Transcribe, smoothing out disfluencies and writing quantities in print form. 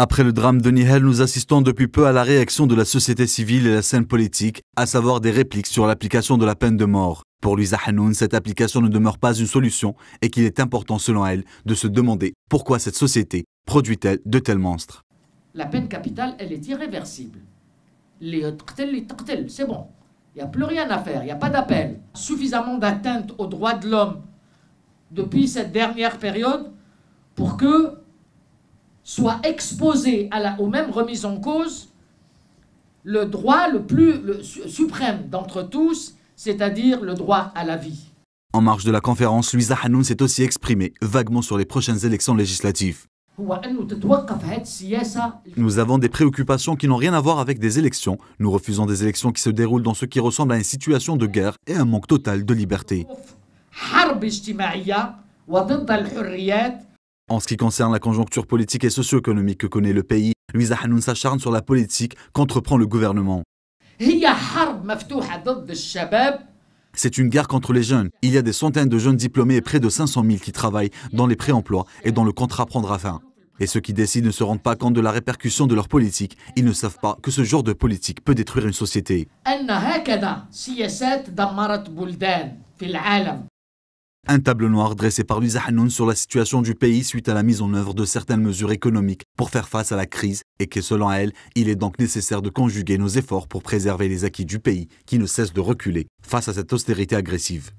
Après le drame de Nihel, nous assistons depuis peu à la réaction de la société civile et la scène politique, à savoir des répliques sur l'application de la peine de mort. Pour Louisa Hanoun, cette application ne demeure pas une solution et qu'il est important, selon elle, de se demander pourquoi cette société produit-elle de tels monstres. La peine capitale, elle est irréversible. C'est bon. Il n'y a plus rien à faire, il n'y a pas d'appel. Suffisamment d'atteinte aux droits de l'homme depuis cette dernière période pour que soit exposé aux mêmes remises en cause le droit le suprême d'entre tous, c'est-à-dire le droit à la vie. En marge de la conférence, Louisa Hanoun s'est aussi exprimée vaguement sur les prochaines élections législatives. Nous avons des préoccupations qui n'ont rien à voir avec des élections. Nous refusons des élections qui se déroulent dans ce qui ressemble à une situation de guerre et un manque total de liberté. En ce qui concerne la conjoncture politique et socio-économique que connaît le pays, Louisa Hanoun s'acharne sur la politique qu'entreprend le gouvernement. C'est une guerre contre les jeunes. Il y a des centaines de jeunes diplômés et près de 500 000 qui travaillent dans les pré-emplois et dont le contrat prendra fin. Et ceux qui décident ne se rendent pas compte de la répercussion de leur politique. Ils ne savent pas que ce genre de politique peut détruire une société. Un tableau noir dressé par Louisa Hanoun sur la situation du pays suite à la mise en œuvre de certaines mesures économiques pour faire face à la crise et que selon elle, il est donc nécessaire de conjuguer nos efforts pour préserver les acquis du pays qui ne cessent de reculer face à cette austérité agressive.